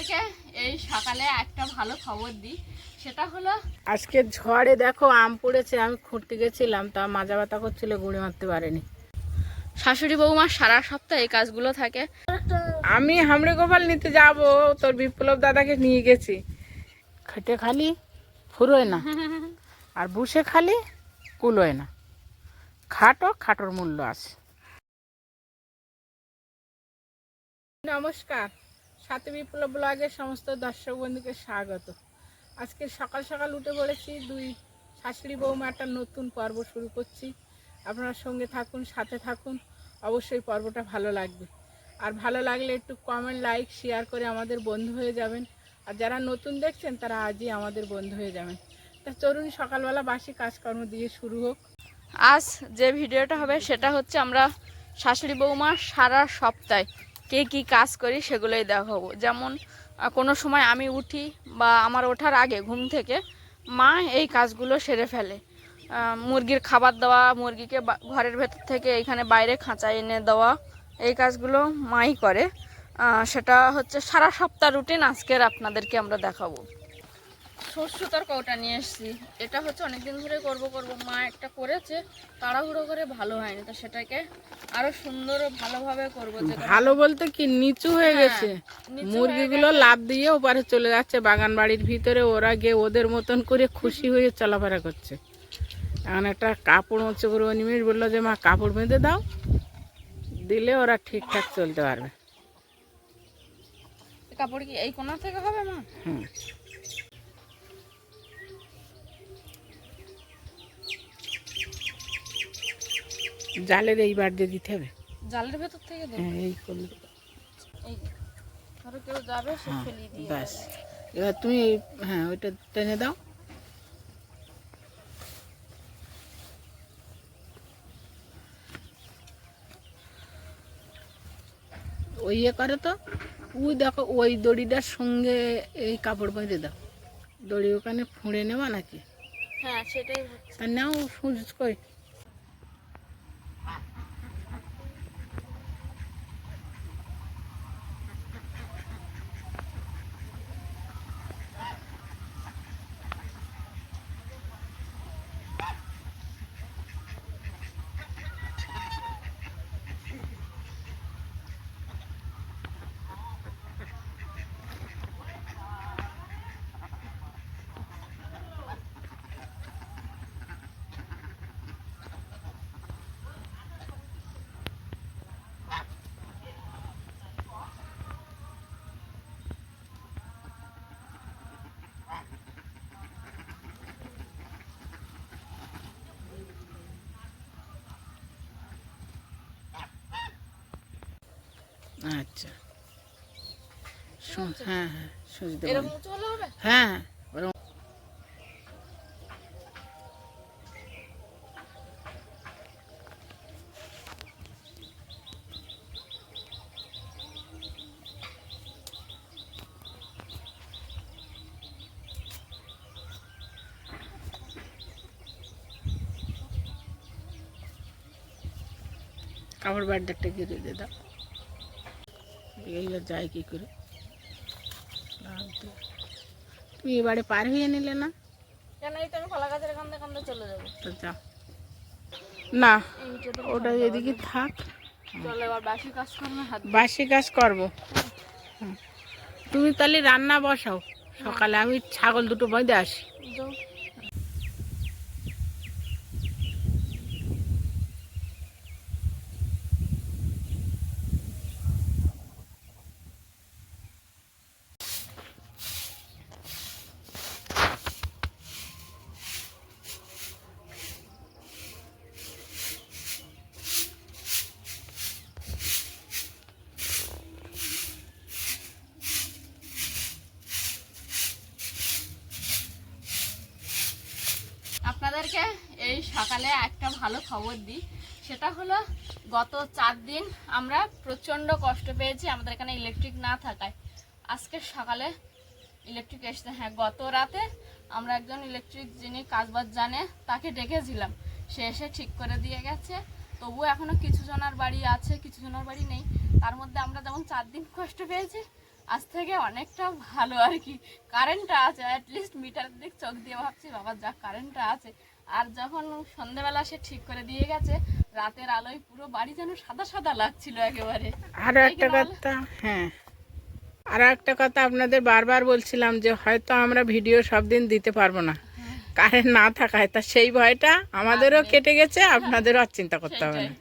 আপনাদেরকে এই সকালে একটা ভালো খবর দিই, সেটা হলো আজকে ঝড়ে দেখো আম পড়েছে। আমি খুঁড়তে গেছিলাম, তা মাজা ব্যথা করছিল, গুঁড়ি মারতে পারিনি। শাশুড়ি বৌমার সারা সপ্তাহে এই কাজগুলো থাকে। আমি হামড়ে গোপাল নিতে যাব, তোর বিপ্লব দাদাকে নিয়ে গেছি। খেটে খালি ফুরোয় না, আর বসে খালি কুলোয় না। খাটোর মূল্য আছে। নমস্কার, সাথে বিপ্লব ব্লগের সমস্ত দর্শক বন্ধুকে স্বাগত। আজকে সকাল সকাল উঠে পড়েছি, দুই শাশুড়ি বৌমা একটা নতুন পর্ব শুরু করছি। আপনারা সঙ্গে থাকুন, সাথে থাকুন, অবশ্যই পর্বটা ভালো লাগবে। আর ভালো লাগলে একটু কমেন্ট, লাইক, শেয়ার করে আমাদের বন্ধু হয়ে যাবেন। আর যারা নতুন দেখছেন তারা আজই আমাদের বন্ধু হয়ে যাবেন। তা চলুন সকালবেলা বাসি কাজকর্ম দিয়ে শুরু হোক। আজ যে ভিডিওটা হবে সেটা হচ্ছে আমরা শাশুড়ি বৌমার সারা সপ্তাহে কে কী কাজ করি সেগুলোই দেখাবো। যেমন কোনো সময় আমি উঠি বা আমার ওঠার আগে ঘুম থেকে মা এই কাজগুলো সেরে ফেলে। মুরগির খাবার দেওয়া, মুরগিকে ঘরের ভেতর থেকে এইখানে বাইরে খাঁচায় এনে দেওয়া, এই কাজগুলো মাই করে। সেটা হচ্ছে সারা সপ্তাহ রুটিন আজকের আপনাদেরকে আমরা দেখাবো। সুতোর কৌটা নিয়ে এসেছি, এটা হচ্ছে অনেকদিন ধরে করব মা একটা করেছে, তাড়াহুড়ো করে ভালো হয়নি, তো সেটাকে আরো সুন্দর ও ভালোভাবে করবো। ভালো বলতে কি, নিচু হয়ে গেছে। মুরগিগুলো লাফ দিয়ে ওপারে চলে যাচ্ছে বাগান বাড়ির ভিতরে। ওরা গিয়ে ওদের মতন করে খুশি হয়ে চলাফেরা করছে। এখন একটা কাপড় চোপড় নিমিষ বললো যে মা কাপড় বেঁধে দাও, দিলে ওরা ঠিকঠাক চলতে পারবে। কাপড় কি এই কোণা থেকে হবে মা? হুম, জালের এই বার দিয়ে দিতে হবে। জালের ভেতর থেকে দেব? হ্যাঁ, এই করলে এই ধরো কেউ যাবে সে ফেলে দিয়ে ব্যাস। এবার তুমি হ্যাঁ ওইটা টেনে দাও। ওই করে তো, ওই দেখো ওই দড়িটার সঙ্গে এই কাপড় বেঁধে দাও। দড়ি ওখানে ফুঁড়ে নেওয়া নাকি? হ্যাঁ সেটাই। তা নাও সুচ কই। আচ্ছা, হ্যাঁ হ্যাঁ সুচ দেবো। এরকম চলে হবে? হ্যাঁ, কাপড় বাড়িটা গিরে দিয়ে দাও। এগুলো যায় কি করে? তুমি এবারে পার হয়ে নিলে না কেন? এই তো আমি কলা গাছের কান্দে কান্দে চলে যাবো। তো যাও না, ওটা এদিকে থাক। চলো এবার বাসি কাজ করবো, বাসি কাজ করবো। তুমি তাহলে রান্না বসাও, সকালে আমি ছাগল দুটো বেঁধে আসি। আপনাদেরকে এই সকালে একটা ভালো খবর দিই, সেটা হলো গত 4 দিন আমরা প্রচণ্ড কষ্ট পেয়েছি আমাদের এখানে ইলেকট্রিক না থাকায়। আজকে সকালে ইলেকট্রিক এসছে। হ্যাঁ, গত রাতে আমরা একজন ইলেকট্রিক যিনি কাজবাজ জানে তাকে ডেকেছিলাম, সে এসে ঠিক করে দিয়ে গেছে। তবুও এখনও কিছু জনের বাড়ি আছে, কিছু জনের বাড়ি নেই। তার মধ্যে আমরা যেমন 4 দিন কষ্ট পেয়েছি, আজ থেকে অনেকটা ভালো আর কি। কারেন্টটা আছে, অ্যাটলিস্ট মিটারের দিক চোখ দিয়ে ভাবছি বাবা যা কারেন্টটা আছে। আর যখন সন্ধ্যেবেলা সে ঠিক করে দিয়ে গেছে, রাতের আলোয় পুরো বাড়ি যেন সাদা সাদা লাগছিল একেবারে। আরো একটা কথা, হ্যাঁ আরো একটা কথা আপনাদের বারবার বলছিলাম যে হয়তো আমরা ভিডিও সব দিন দিতে পারবো না কারেন্ট না থাকায়, তা সেই ভয়টা আমাদেরও কেটে গেছে, আপনাদেরও আর চিন্তা করতে হবে না।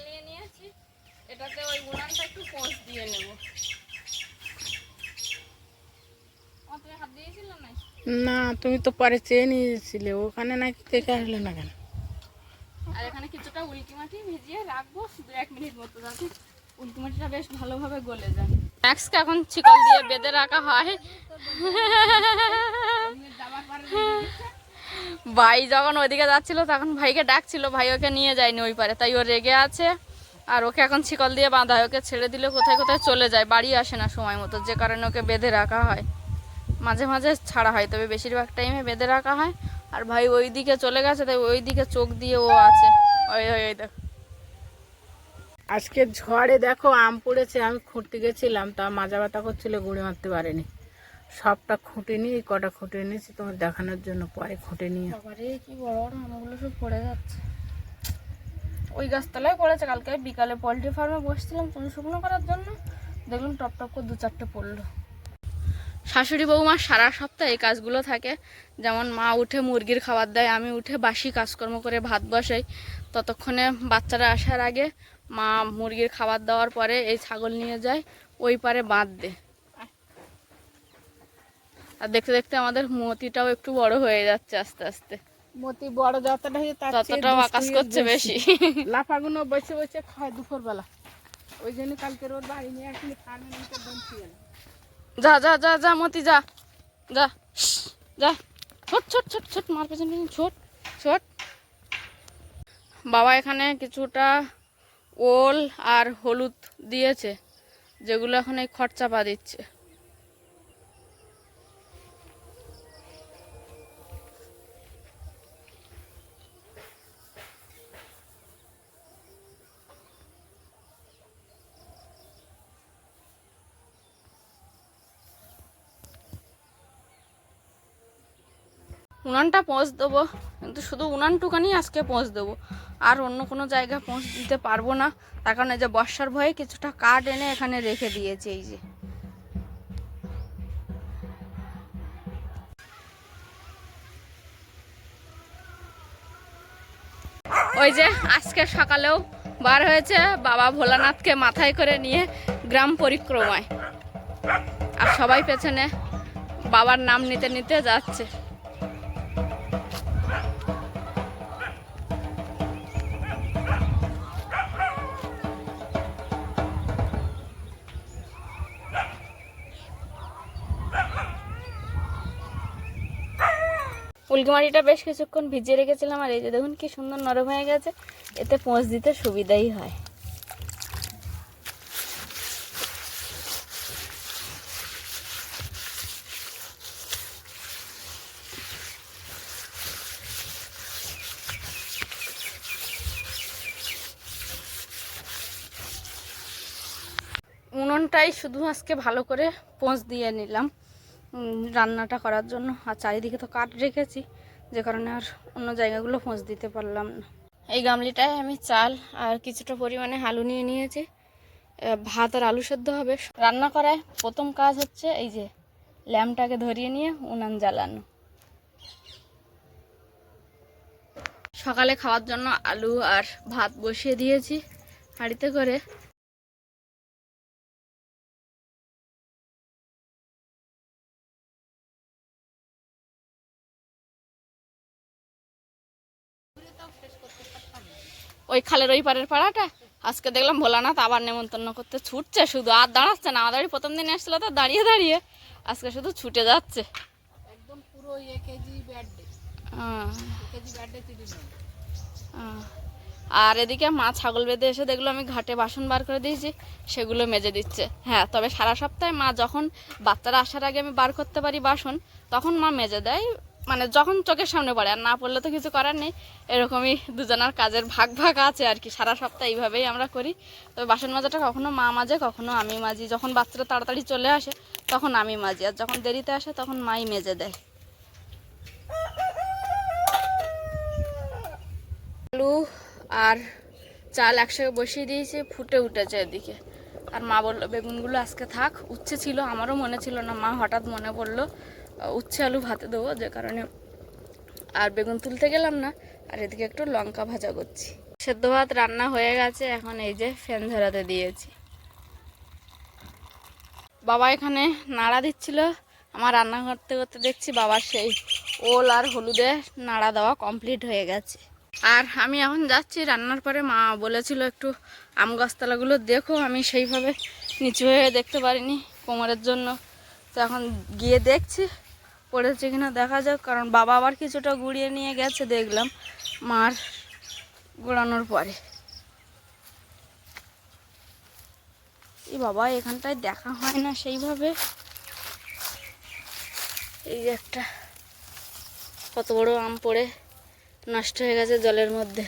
নিয়ে নিয়েছি, এটাতে ওই উনানটা একটু পোঁছ দিয়ে নেব। তুমি হাত দিয়েছিল না? না তুমি তো পরে চেয়ে নিয়েছিলে, ওখানে নাকি দেখে আসলে না কেন? আর এখানে কিছুটা উল্কি মাটি ভিজিয়ে রাখবো 2-1 মিনিট মতো, যাতে উল্কি মাটিটা বেশ ভালোভাবে গলে যায়। ম্যাক্সকে এখন শিকল দিয়ে বেঁধে রাখা হয়। ভাই যখন ওইদিকে যাচ্ছিল তখন ভাইকে ডাকছিল, ভাই ওকে নিয়ে যায়নি ওই পারে, তাই ও রেগে আছে। আর ওকে এখন শিকল দিয়ে বাঁধা হয়, ওকে ছেড়ে দিলে কোথায় কোথায় চলে যায়, বাড়ি আসে না সময় মতো, যে কারণে ওকে বেঁধে রাখা হয়। মাঝে মাঝে ছাড়া হয়, তবে বেশিরভাগ টাইমে বেঁধে রাখা হয়। আর ভাই ওই দিকে চলে গেছে, তাই ওই দিকে চোখ দিয়ে ও আছে। ওই ওই ওই দেখো। আজকে ঝড়ে দেখো আম পড়েছে, আমি খুঁটতে গেছিলাম, তা মাজা ব্যথা করছিল, গুঁড়ি মারতে পারিনি। সবটা খুঁটে নিয়ে কটা খুঁটে নিয়েছি তোমার দেখানোর জন্য, পরে খুঁটে নিয়ে। বাবারে কি বড় বড় আমগুলো সব পড়ে যাচ্ছে। ওই গাছতলায় পড়েছে, কালকে বিকালে পোলট্রি ফার্মে বসছিলাম চুন শুকনো করার জন্য, দেখলাম টপ টপ করে 2-4টে পড়লো। শাশুড়ি বৌমার সারা সপ্তাহে এই কাজগুলো থাকে। যেমন মা উঠে মুরগির খাবার দেয়, আমি উঠে বাসি কাজকর্ম করে ভাত বসাই, ততক্ষণে বাচ্চারা আসার আগে মা মুরগির খাবার দেওয়ার পরে এই ছাগল নিয়ে যায় ওই পারে বাঁধ দেয়। আর দেখতে দেখতে আমাদের মতিটাও একটু বড় হয়ে যাচ্ছে আস্তে আস্তে। মতি বড় যতটা হয়েছে তার চেয়ে ততটাও আকাশ করছে বেশি। লাফাগুলো বসে বসে খায় দুপুরবেলা, ওই জন্য কালকে রোদ বাড়ি নিয়ে আসলে ফার্মে নিতে বলছি। যা যা যা যা মতি যা যা যা, ছোট ছোট ছোট ছোট মার পেছনে ছোট ছোট। বাবা এখানে কিছুটা ওল আর হলুদ দিয়েছে, যেগুলো এখন এই খড় চাপা দিচ্ছে। উনানটা পৌঁছ দেবো, কিন্তু শুধু উনানটুকানি আজকে পৌঁছ দেবো, আর অন্য কোনো জায়গায় পৌঁছ দিতে পারবো না। তার কারণে যে বর্ষার ভয়ে কিছুটা কাঠ এনে এখানে রেখে দিয়েছি। এই যে ওই যে আজকে সকালেও বার হয়েছে বাবা ভোলানাথকে মাথায় করে নিয়ে গ্রাম পরিক্রমায়, আর সবাই পেছনে বাবার নাম নিতে নিতে যাচ্ছে। উল্কি মাটিটা বেশ কিছুক্ষণ ভিজিয়ে রেখেছিলাম, আর এই যে দেখুন কি সুন্দর নরম হয়ে গেছে, এতে পোঁছ দিতে সুবিধাই হয়। উনুনটাই শুধু আজকে ভালো করে পোঁছ দিয়ে নিলাম রান্নাটা করার জন্য, আর চারিদিকে তো কাঠ রেখেছি, যে কারণে আর অন্য জায়গাগুলো পোঁছ দিতে পারলাম না। এই গামলিটায় আমি চাল আর কিছুটা পরিমাণে আলু নিয়ে নিয়েছি, ভাত আর আলু সেদ্ধ হবে। রান্না করায় প্রথম কাজ হচ্ছে এই যে ল্যাম্পটাকে ধরিয়ে নিয়ে উনান জ্বালানো। সকালে খাওয়ার জন্য আলু আর ভাত বসিয়ে দিয়েছি হাঁড়িতে করে। ওই খালের ওই পারের পাড়াটা আজকে দেখলাম ভোলানাথ আবার নেমন্তন্ন করতে ছুটছে শুধু, আর দাঁড়াচ্ছে না। আমাদের প্রথম দিন এসেছিল তো দাঁড়িয়ে দাঁড়িয়ে, আজকে শুধু ছুটে যাচ্ছে। একদম পুরো কেজি বার্থডে, কেজি বার্থডে 30 দিন। আর এদিকে মা ছাগল বেঁধে এসে দেখলো আমি ঘাটে বাসন বার করে দিয়েছি, সেগুলো মেজে দিচ্ছে। হ্যাঁ, তবে সারা সপ্তাহে মা যখন বাচ্চারা আসার আগে আমি বার করতে পারি বাসন, তখন মা মেজে দেয়, মানে যখন চোখের সামনে পড়ে। আর না পড়লে তো কিছু করার নেই। এরকমই দুজনার কাজের ভাগ ভাগ আছে আর কি। সারা সপ্তাহে এইভাবেই আমরা করি। তবে বাসন মাজাটা কখনো মা মাজে, কখনো আমি মাজি। যখন বাচ্চারা তাড়াতাড়ি চলে আসে তখন আমি মাজি, আর যখন দেরিতে আসে তখন মাই মেজে দেয়। আলু আর চাল একসাথে বসিয়ে দিয়েছি, ফুটে উঠেছে এদিকে। আর মা বললো বেগুনগুলো আজকে থাক, উচ্ছে ছিল, আমারও মনে ছিল না, মা হঠাৎ মনে পড়লো উচ্ছে আলু ভাতে দেবো, যে কারণে আর বেগুন তুলতে গেলাম না। আর এদিকে একটু লঙ্কা ভাজা করছি। সেদ্ধ ভাত রান্না হয়ে গেছে, এখন এই যে ফ্যান ঝরাতে দিয়েছি। বাবা এখানে নাড়া দিচ্ছিল, আমার রান্না করতে করতে দেখছি বাবার সেই ওল আর হলুদে নাড়া দেওয়া কমপ্লিট হয়ে গেছে। আর আমি এখন যাচ্ছি রান্নার পরে। মা বলেছিল একটু আম গাছতলাগুলো দেখো, আমি সেইভাবে নিচু হয়ে দেখতে পারিনি কোমরের জন্য। তো এখন গিয়ে দেখছি পড়েছে কিনা, দেখা যাক। কারণ বাবা আবার কিছুটা গুড়িয়ে নিয়ে গেছে দেখলাম মার গোড়ানোর পরে। এই বাবা এখানটায় দেখা হয় না সেইভাবে। এই যে একটা কত বড় আম পড়ে নষ্ট হয়ে গেছে জলের মধ্যে,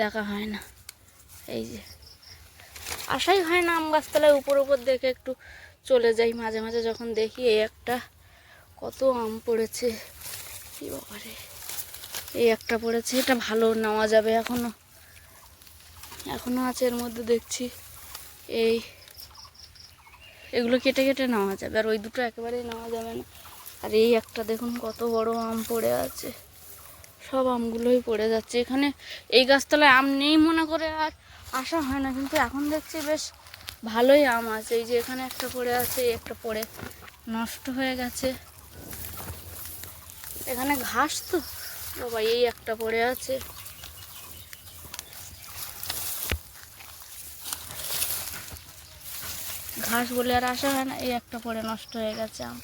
দেখা হয় না। এই যে আশাই হয় না আম গাছতলায় উপর উপর দেখে একটু চলে যাই মাঝে মাঝে, যখন দেখি এই একটা কত আম পড়েছে। কি বাবারে, এই একটা পড়েছে, এটা ভালো নেওয়া যাবে, এখনো আছে এর মধ্যে দেখছি। এগুলো কেটে কেটে নেওয়া যাবে, আর ওই দুটো একেবারেই নেওয়া যাবে না। আর এই একটা দেখুন কত বড় আম পড়ে আছে, সব আমগুলোই পড়ে যাচ্ছে। এখানে এই গাছতলায় আম নেই মনে করে আর আসা হয় না, কিন্তু এখন দেখছি বেশ ভালোই আম আছে। এই যে এখানে একটা পড়ে আছে, একটা পড়ে নষ্ট হয়ে গেছে। এখানে ঘাস তো বাবা, এই একটা পড়ে আছে। ঘাস বলে আর আসা হয় না, এই একটা পড়ে নষ্ট হয়ে গেছে আম।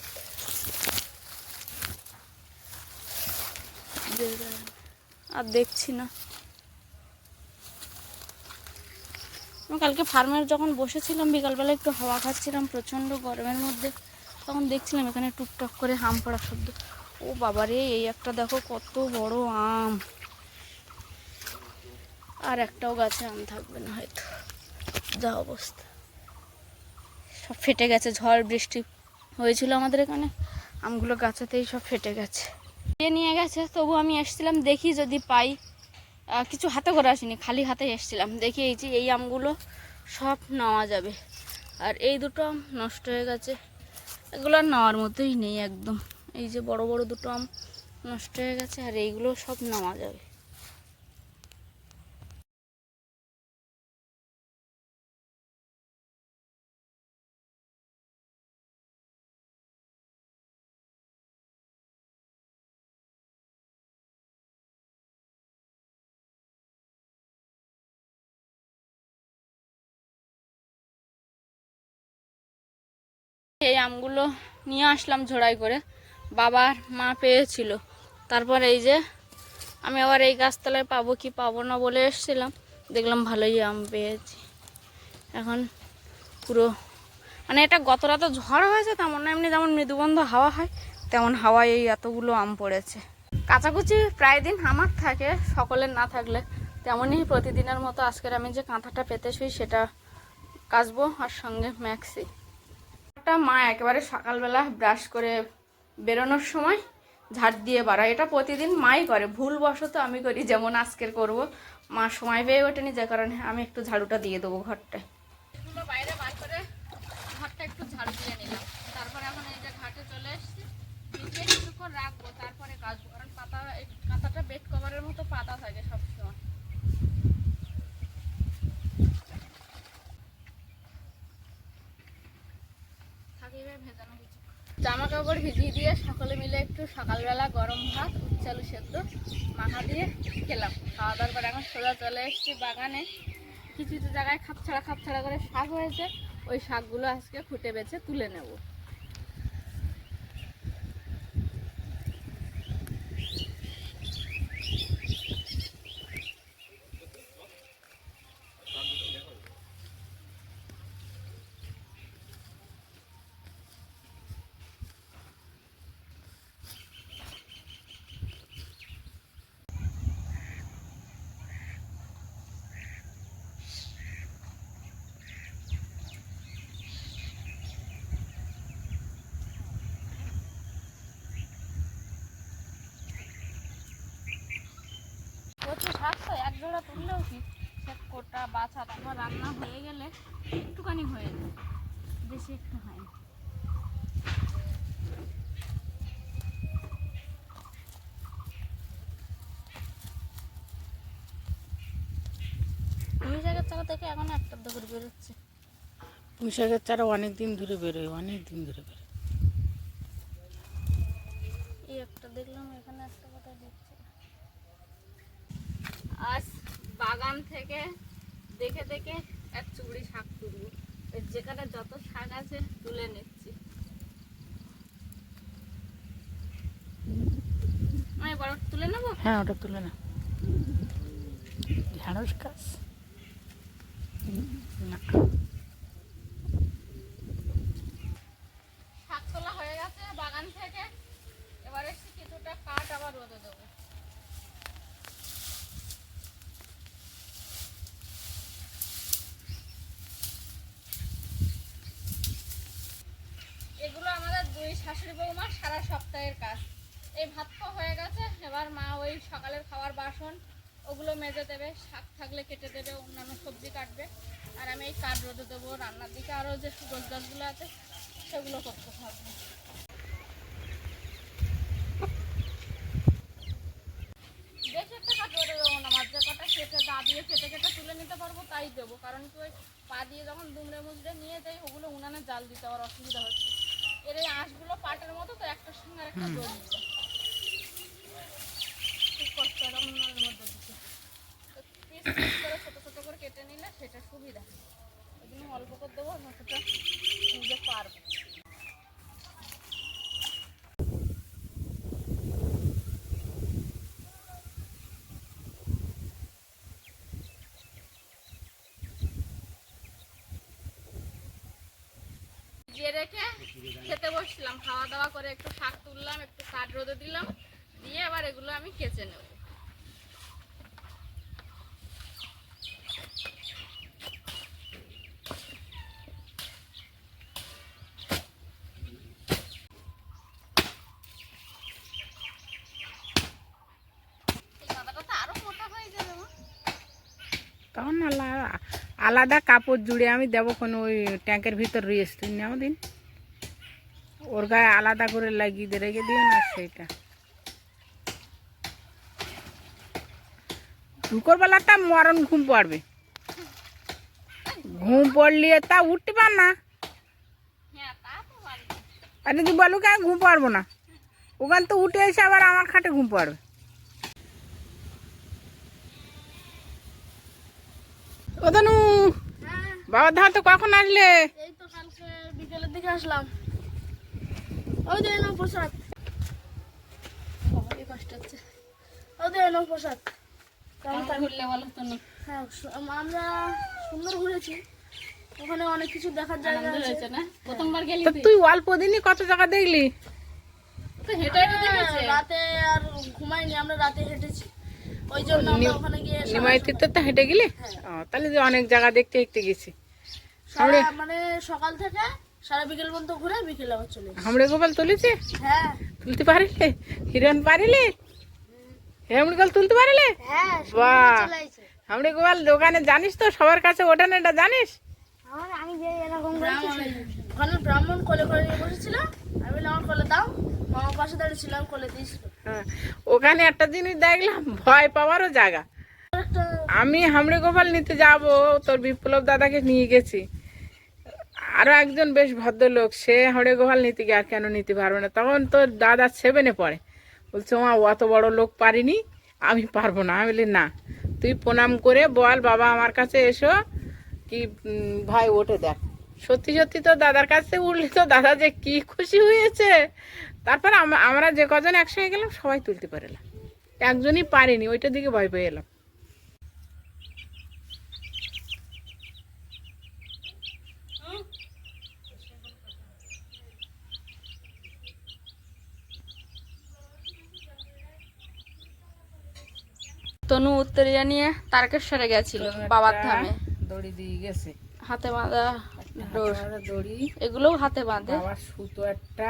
আর দেখছি না। কালকে ফার্মের যখন বসেছিলাম বিকালবেলা একটু হাওয়া খাচ্ছিলাম প্রচণ্ড গরমের মধ্যে, তখন দেখছিলাম এখানে টুকটাক করে আম পড়ার শব্দ। ও বাবারে, এই একটা দেখো কত বড় আম। আর একটাও গাছে আম থাকবে না হয়তো, যা অবস্থা। সব ফেটে গেছে, ঝড় বৃষ্টি হয়েছিল আমাদের এখানে, আমগুলো গাছেতেই সব ফেটে গেছে। নিয়ে গেছে, তবু আমি এসেছিলাম দেখি যদি পাই। কিছু হাতে করে আসিনি, খালি হাতে এসেছিলাম। দেখি এই যে এই আমগুলো সব নেওয়া যাবে, আর এই দুটো আম নষ্ট হয়ে গেছে, এগুলো আর নেওয়ার মতোই নেই একদম। এই যে বড় বড় দুটো আম নষ্ট হয়ে গেছে, আর এইগুলো সব নেওয়া যাবে। এই আমগুলো নিয়ে আসলাম ঝোড়াই করে, বাবার মা পেয়েছিল। তারপর এই যে আমি আবার এই গাছতলায় পাবো কি পাবো না বলে এসেছিলাম, দেখলাম ভালোই আম পেয়েছি। এখন পুরো মানে এটা গত রাতে ঝড় হয়েছে তেমন না, এমনি যেমন মৃদুবন্ধ হাওয়া হয় তেমন হাওয়ায় এই এতগুলো আম পড়েছে। কাচাকুচি প্রায় দিন আমার থাকে, সকলের না থাকলে। তেমনই প্রতিদিনের মতো আজকের আমি যে কাঁথাটা পেতে শুই সেটা কাচবো, আর সঙ্গে ম্যাক্সি। মা একেবারে সকালবেলা ব্রাশ করে বেরোনোর সময় ঝাড় দিয়ে বাড়ায়, এটা প্রতিদিন মাই করে, ভুলবশত আমি করি, যেমন আজকের করব। মা সময় পেয়ে ওঠেনি, যে কারণে আমি একটু ঝাড়ুটা দিয়ে দেবো ঘরটায়। বাইরে বার করে ঘরটা একটু ঝাড়ু দিয়ে নিলাম, তারপরে এখন এই যে ঘাটে চলে এসেছি, নিজে কিছুক্ষণ রাখবো, তারপরে কাচবো। কারণ পাতা, এই কাঁথাটা বেড কভারের মতো পাতা থাকে সবসময়। জামা কাপড় ভিজিয়ে দিয়ে সকলে মিলে একটু সকালবেলা গরম ভাত উচ্ছে আলু সেদ্ধ মাখা দিয়ে খেলাম। খাওয়া দাওয়ার পর এখন সোজা চলে এসেছি বাগানে। কিছু কিছু জায়গায় খাপছাড়া খাপছাড়া করে শাক হয়েছে, ওই শাকগুলো আজকে খুঁটে বেছে তুলে নেব। প্রচুর শাক তো, এক জোড়া তুললেও কি সে কোটা বাছা, তারপর রান্না হয়ে গেলে একটুখানি হয়ে যায়, বেশি একটু হয় না। পুঁই শাকের চারা থেকে এখন একটা করে বেরোচ্ছে। পুঁই শাকের চারা অনেক দিন ধরে বেরোয়, অনেক দিন ধরে বেরোয়। এই একটা দেখলাম, এখানে একটা কোথায় দিচ্ছে। আজ বাগান থেকে দেখে দেখে এক চুবড়ি শাক তুলবো, যেখানে যত শাক আছে তুলে নিচ্ছি। আমি বড় তুলে নেবো। হ্যাঁ, ওটা তুলে না। ঢেঁড়স গাছ না। শাক তোলা হয়ে গেছে বাগান থেকে, এবারে কিছুটা কাঠ আবার রোদে দেবো। এগুলো আমাদের দুই শাশুড়ি বৌমার সারা সপ্তাহের কাজ। এই ভাত খাওয়া হয়ে গেছে, এবার মা ওই সকালের খাওয়ার বাসন ওগুলো মেজে দেবে, শাক থাকলে কেটে দেবে, অন্যান্য সবজি কাটবে, আর আমি এই কাঠ রোদে দেবো। রান্নার দিকে আরও যে গোছ গাছগুলো আছে সেগুলো করতে থাকবো। বেশি একটা কাঠ রোদে দেবো না, মাঝে কটা কেটে দা দিয়ে কেটে কেটে তুলে নিতে পারবো তাই দেবো, কারণ কি ওই পা দিয়ে যখন দুমড়ে মুচড়ে নিয়ে যাই ওগুলো উনানে জাল দিতে আবার অসুবিধা হচ্ছে। এর এই আঁশগুলো পাটের মতো তো, একটার সঙ্গে আর একটা জড়িয়ে যায়, খুব কষ্ট হয় তখন উনানের মধ্যে দিতে। তো পিস পিস করে ছোটো ছোটো করে কেটে নিলে সেটা সুবিধা, ওই জন্য অল্প করে দেবো, সেটা নিজে পারবো। দিয়ে রেখে খেতে বসলাম, খাওয়া দাওয়া করে একটু শাক তুললাম, একটু কাঠ রোদে দিলাম, দিয়ে আবার এগুলো আমি কেচে নেব। এই গাদাটা তো আরো মোটা হয়ে যাবে মা। তখন আলাদা কাপড় জুড়ে আমি দেবো কোনো ওই ট্যাঙ্কের ভিতর রেস্ট নেও দিন, ওর গায়ে আলাদা করে লাগিয়ে দিয়ে রেখে দিও না। সেইটা দুপুর বেলাটা মরণ ঘুম পড়বে, ঘুম পড়লে তা উঠতে পার না। হ্যাঁ তা তো পারি। আর যদি বলো কি আমি ঘুম পারবো না, ওখান তো উঠে এসে আবার আমার খাটে ঘুম পড়বে। ও দানু, বাবার ধার তো কখন আসলে? এই তো কালকে বিকেলের দিকে আসলাম। ওই যে এনো প্রসাদ, এই কষ্ট হচ্ছে। ওই যে এনো প্রসাদ। ঘুরলে বলো তো না। হ্যাঁ আমরা সুন্দর ঘুরেছি, ওখানে অনেক কিছু দেখার জায়গা আছে না। প্রথমবার গেলি তুই অল্প দিনই কত জায়গা দেখলি? তো হেঁটে হেঁটে দেখেছি, রাতে আর ঘুমাইনি, আমরা রাতে হেঁটেছি, ওই জন্য আমরা ওখানে গিয়ে নিমাইতে তো হেঁটে গেলি। তাহলে যে অনেক জায়গা দেখতে দেখতে গেছি। মানে সকাল থেকে সারা বিকেল পর্যন্ত ঘুরে বিকেলে আবার চলে এসেছি। হামড়ে গোপাল তুলেছে? হ্যাঁ। তুলতে পারিলে? হিরণ পারিলে? হামড়ে গোপাল তুলতে পারিলে? হ্যাঁ। বাহ, হামড়ে গোপাল দোকানে জানিস তো সবার কাছে ওঠেন, এটা জানিস? আমি যে এরকম ওখানে ব্রাহ্মণ কোলে করে নিয়ে বসেছিল, আমি আমার কোলে দাও, মামার পাশে দাঁড়িয়েছিলাম, কোলে দিয়েছিল। হ্যাঁ, ওখানে একটা জিনিস দেখলাম, ভয় পাওয়ারও জায়গা। আমি হামড়ে গোপাল নিতে যাব, তোর বিপ্লব দাদাকে নিয়ে গেছি, আরো একজন বেশ ভদ্রলোক, সে হামড়ে গোপাল নিতে গিয়ে আর কেন নিতে পারবে না, তখন তোর দাদা 7-এ পড়ে, বলছে মা অত বড় লোক পারিনি, আমি পারবো না। আমি বলি না, তুই তুই প্রণাম করে বল বাবা আমার কাছে এসো কি ভাই ওঠে দেখ। সত্যি সত্যি তো দাদার কাছে উঠলি তো দাদা যে কি খুশি হয়েছে। তারপর আমরা যে কজন একসঙ্গে গেলাম সবাই তুলতে পারলাম, একজনই পারিনি, ওইটার দিকে ভয় পেয়ে এলাম। তনু উত্তরিয়া নিয়ে তারকেশ্বরে গেছিল বাবার ধামে, দড়ি দিয়ে গেছে, হাতে বাঁধা দড়ি, এগুলোও হাতে বাঁধে। বাবার সুতো একটা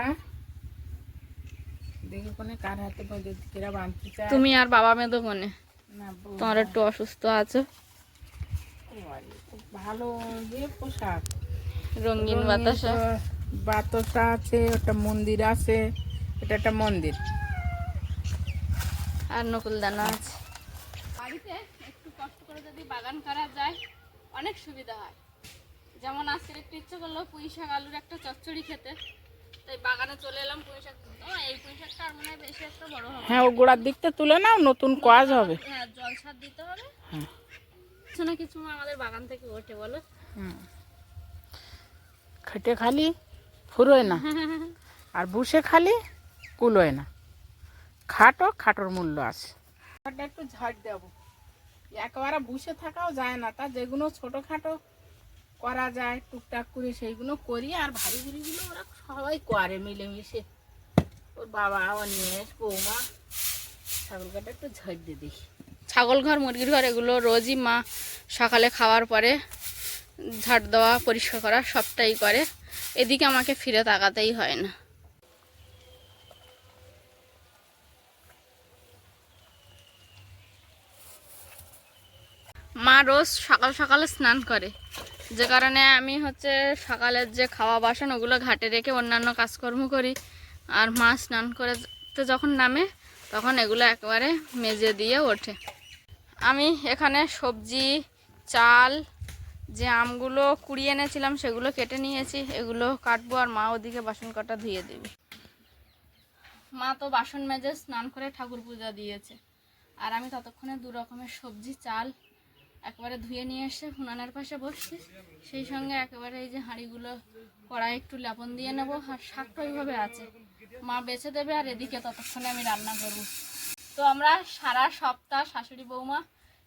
দেখি কোনে কার হাতে বেঁধে কেরা বাঁধতে চায়। তুমি আর বাবা মেদো কোনে, না তোমার একটু অসুস্থ আছো। খুব ভালো যে পোশাক, রঙিন বাতাসা, বাতাসা আছে, ওটা মন্দির আছে, এটা একটা মন্দির, আর নকুলদানা আছে। বাড়িতে একটু কষ্ট করে যদি বাগান করা যায় অনেক সুবিধা হয়। যেমন আজকের একটু ইচ্ছে করলো পুঁই শাক আলুর একটা চচ্চড়ি খেতে, তাই বাগানে চলে এলাম পুঁই শাক তুলতে। এই পুঁই শাকটা আর মনে হয় বেশি একটা বড় হবে। হ্যাঁ ও গোড়ার দিকটা তুলে নাও, নতুন কাজ হবে। হ্যাঁ, জল সার দিতে হবে। হ্যাঁ কিছু না কিছু আমাদের বাগান থেকে ওঠে বলো। খেটে খালি ফুরোয় না, আর বুসে খালি কুলোয় না। খাটোর মূল্য আছে। একটু ঝাড় দেবো, একেবারে বুসে থাকাও যায় না, তা যেগুলো ছোটোখাটো করা যায় টুকটাক করে সেইগুলো করি। আর ভারী ভুড়িগুলো ওরা সবাই করে মিলেমিশে, ওর বাবা অনিমেষ বৌমা। ছাগল কাটা একটু ঝাড় দিয়ে দিই। ছাগল ঘর মুরগির ঘর এগুলো রোজই মা সকালে খাওয়ার পরে ঝাড় দেওয়া পরিষ্কার করা সবটাই করে। এদিকে আমাকে ফিরে তাকাতেই হয় না। মা রোজ সকাল সকালে স্নান করে, যে কারণে আমি হচ্ছে সকালের যে খাওয়া বাসন ওগুলো ঘাটে রেখে অন্যান্য কাজকর্ম করি। আর মা স্নান করতে যখন নামে তখন এগুলো একেবারে মেজে দিয়ে ওঠে। আমি এখানে সবজি, চাল, যে আমগুলো কুড়িয়ে এনেছিলাম সেগুলো কেটে নিয়েছি, এগুলো কাটবো। আর মা ওদিকে বাসন কটা ধুয়ে দেবে। মা তো বাসন মেজে স্নান করে ঠাকুর পূজা দিয়েছে, আর আমি ততক্ষণে 2 রকমের সবজি, চাল একেবারে ধুয়ে নিয়ে এসে উনানের পাশে বসছি। সেই সঙ্গে একেবারে এই যে হাঁড়িগুলো কড়াই একটু লেপন দিয়ে নেব। আর শাকটা ওইভাবে আছে, মা বেছে দেবে, আর এদিকে ততক্ষণে আমি রান্না করব। তো আমরা সারা সপ্তাহ শাশুড়ি বৌমা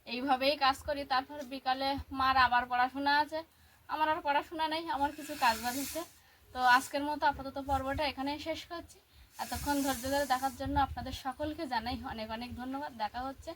এইভাবেই কাজ করি। তারপর বিকালে মার আবার পড়াশোনা আছে, আমার আর পড়াশোনা নেই, আমার কিছু কাজ বাজ আছে। তো আজকের মতো আপাতত পর্বটা এখানেই শেষ করছি। এতক্ষণ ধৈর্য ধরে দেখার জন্য আপনাদের সকলকে জানাই অনেক অনেক ধন্যবাদ। দেখা হচ্ছে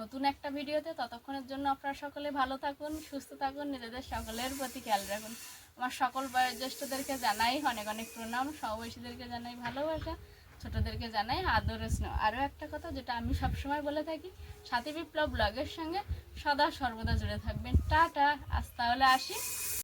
নতুন একটা ভিডিওতে। ততক্ষণের জন্য আপনারা সকলে ভালো থাকুন, সুস্থ থাকুন, নিজেদের সকলের প্রতি খেয়াল রাখুন। আমার সকল বয়োজ্যেষ্ঠদেরকে জানাই অনেক অনেক প্রণাম, সমবয়সীদেরকে জানাই ভালোবাসা, ছোটদেরকে জানাই আদর স্নেহ। আরও একটা কথা যেটা আমি সবসময় বলে থাকি, সাথী বিপ্লব ব্লগের সঙ্গে সদা সর্বদা জুড়ে থাকবেন। টাটা, আজ তাহলে আসি।